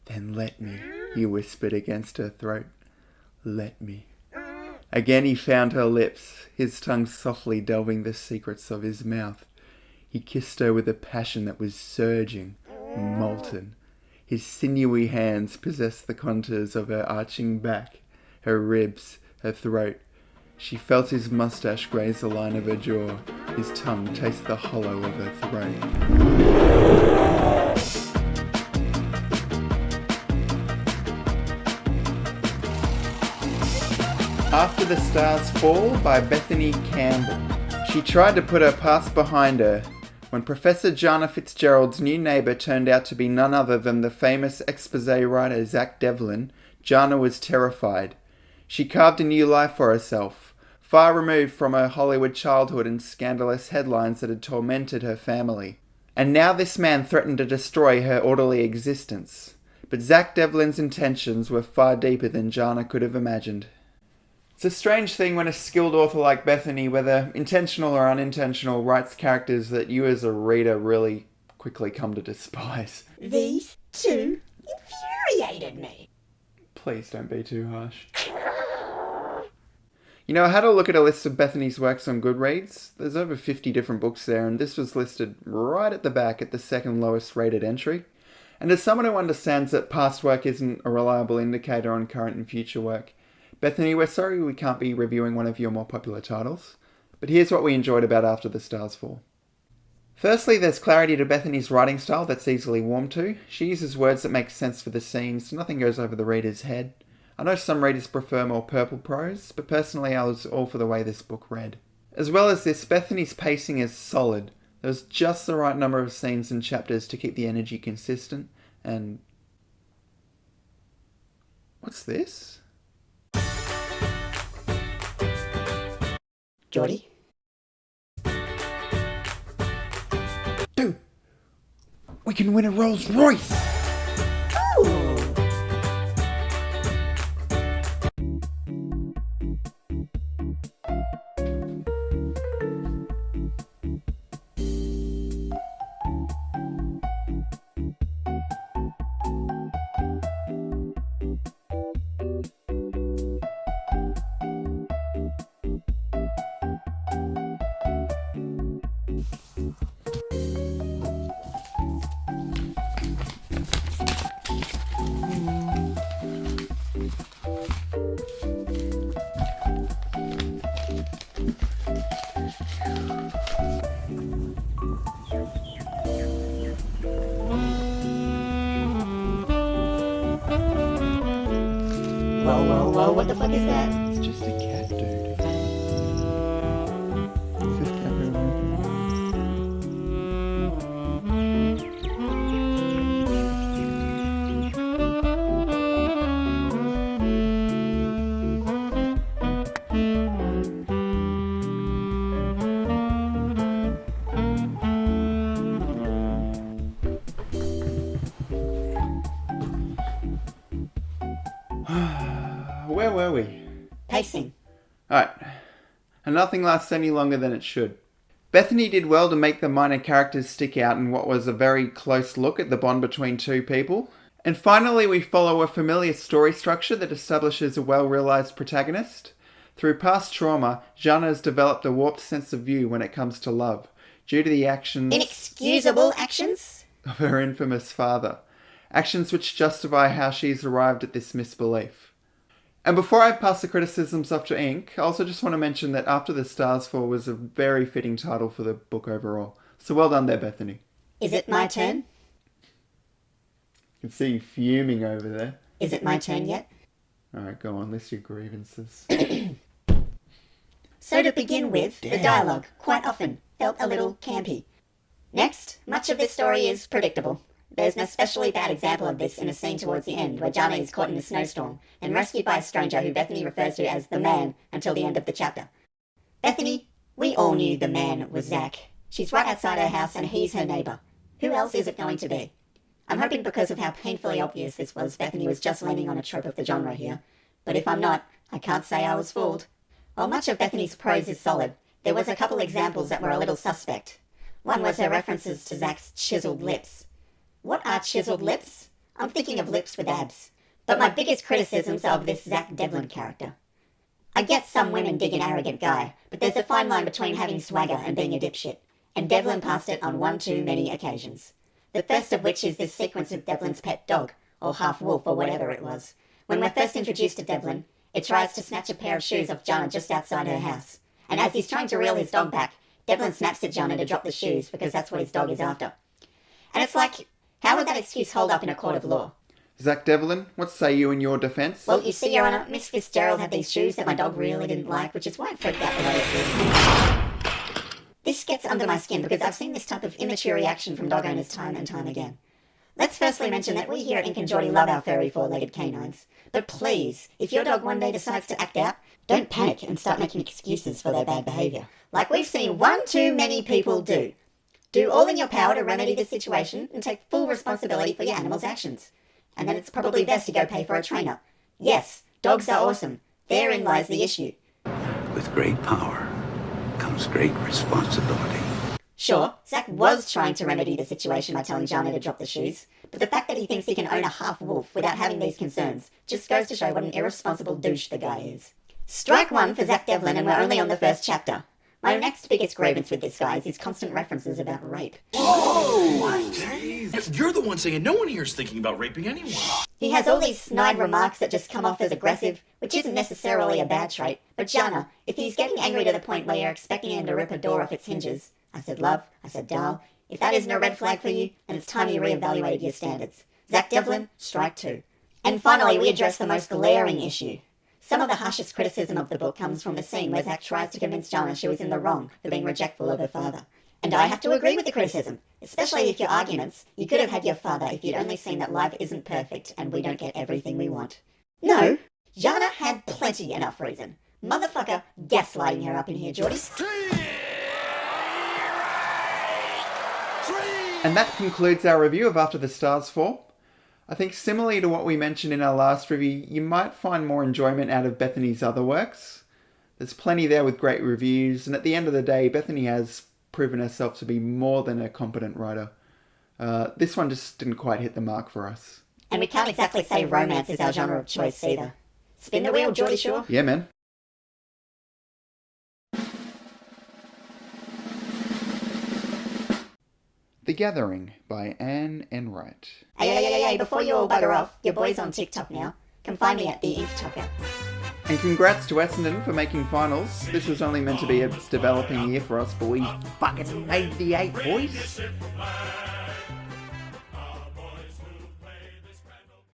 Then let me, he whispered against her throat. Let me. Again he found her lips, his tongue softly delving the secrets of his mouth. He kissed her with a passion that was surging, molten. His sinewy hands possessed the contours of her arching back, her ribs, her throat. She felt his mustache graze the line of her jaw, his tongue taste the hollow of her throat. After the Stars Fall by Bethany Campbell. She tried to put her past behind her. When Professor Jana Fitzgerald's new neighbour turned out to be none other than the famous exposé writer Zach Devlin, Jana was terrified. She carved a new life for herself, far removed from her Hollywood childhood and scandalous headlines that had tormented her family. And now this man threatened to destroy her orderly existence. But Zach Devlin's intentions were far deeper than Jana could have imagined. It's a strange thing when a skilled author like Bethany, whether intentional or unintentional, writes characters that you as a reader really quickly come to despise. These two infuriated me. Please don't be too harsh. You know, I had a look at a list of Bethany's works on Goodreads. There's over 50 different books there, and this was listed right at the back at the second lowest rated entry. And as someone who understands that past work isn't a reliable indicator on current and future work, Bethany, we're sorry we can't be reviewing one of your more popular titles, but here's what we enjoyed about After the Stars Fall. Firstly, there's clarity to Bethany's writing style that's easily warmed to. She uses words that make sense for the scenes, nothing goes over the reader's head. I know some readers prefer more purple prose, but personally I was all for the way this book read. As well as this, Bethany's pacing is solid. There's just the right number of scenes and chapters to keep the energy consistent, and... What's this? Jordy? Dude! We can win a Rolls Royce! Ooh! Whoa, what the fuck is that? It's just a cat, dude. Fifth cat Where were we? Pacing. Alright. And nothing lasts any longer than it should. Bethany did well to make the minor characters stick out in what was a very close look at the bond between two people. And finally, we follow a familiar story structure that establishes a well-realised protagonist. Through past trauma, Jana has developed a warped sense of view when it comes to love, due to the actions... Inexcusable actions? ...of her infamous father. Actions which justify how she's arrived at this misbelief. And before I pass the criticisms off to Ink, I also just want to mention that After the Stars Fall was a very fitting title for the book overall. So well done there, Bethany. Is it my turn? I can see you fuming over there. Is it my turn yet? Alright, go on, list your grievances. So to begin with, the dialogue, quite often, felt a little campy. Next, much of this story is predictable. There's an especially bad example of this in a scene towards the end where Jana is caught in a snowstorm and rescued by a stranger who Bethany refers to as the man until the end of the chapter. Bethany, we all knew the man was Zach. She's right outside her house and he's her neighbour. Who else is it going to be? I'm hoping because of how painfully obvious this was, Bethany was just leaning on a trope of the genre here. But if I'm not, I can't say I was fooled. While much of Bethany's prose is solid, there was a couple examples that were a little suspect. One was her references to Zach's chiseled lips. What are chiseled lips? I'm thinking of lips with abs. But my biggest criticisms are of this Zach Devlin character. I get some women dig an arrogant guy, but there's a fine line between having swagger and being a dipshit, and Devlin passed it on one too many occasions. The first of which is this sequence with Devlin's pet dog, or half-wolf or whatever it was. When we're first introduced to Devlin, it tries to snatch a pair of shoes off Jana just outside her house. And as he's trying to reel his dog back, Devlin snaps at Jana to drop the shoes because that's what his dog is after. And it's like, how would that excuse hold up in a court of law? Zach Devlin, what say you in your defence? Well, you see, Your Honour, Miss Fitzgerald had these shoes that my dog really didn't like, which is why it freaked out the way it did. This gets under my skin because I've seen this type of immature reaction from dog owners time and time again. Let's firstly mention that we here at Ink and Jordy love our furry four-legged canines. But please, if your dog one day decides to act out, don't panic and start making excuses for their bad behaviour. Like we've seen one too many people do. Do all in your power to remedy the situation and take full responsibility for your animal's actions. And then it's probably best to go pay for a trainer. Yes, dogs are awesome. Therein lies the issue. With great power comes great responsibility. Sure, Zach was trying to remedy the situation by telling Jana to drop the shoes, but the fact that he thinks he can own a half-wolf without having these concerns just goes to show what an irresponsible douche the guy is. Strike one for Zach Devlin, and we're only on the first chapter. My next biggest grievance with this guy is his constant references about rape. Whoa! You're the one saying no one here is thinking about raping anyone. He has all these snide remarks that just come off as aggressive, which isn't necessarily a bad trait. But Jana, if he's getting angry to the point where you're expecting him to rip a door off its hinges, I said love, I said doll, if that isn't a red flag for you, then it's time you reevaluated your standards. Zach Devlin, strike two. And finally, we address the most glaring issue. Some of the harshest criticism of the book comes from the scene where Zach tries to convince Jana she was in the wrong for being rejectful of her father. And I have to agree with the criticism, especially if your arguments, you could have had your father if you'd only seen that life isn't perfect and we don't get everything we want. No, Jana had plenty enough reason. Motherfucker gaslighting her up in here, Jordy. And that concludes our review of After the Stars Fall. I think similarly to what we mentioned in our last review, you might find more enjoyment out of Bethany's other works. There's plenty there with great reviews, and at the end of the day, Bethany has proven herself to be more than a competent writer. This one just didn't quite hit the mark for us. And we can't exactly say romance is our genre of choice either. Spin the wheel, Jordy Shaw. Yeah, man. The Gathering by Anne Enright. Hey, before you all bugger off, your boy's on TikTok now. Come find me at the Ink Tucker. And congrats to Essendon for making finals. This was only meant to be a developing year for us, but we fucking made the 8, boys.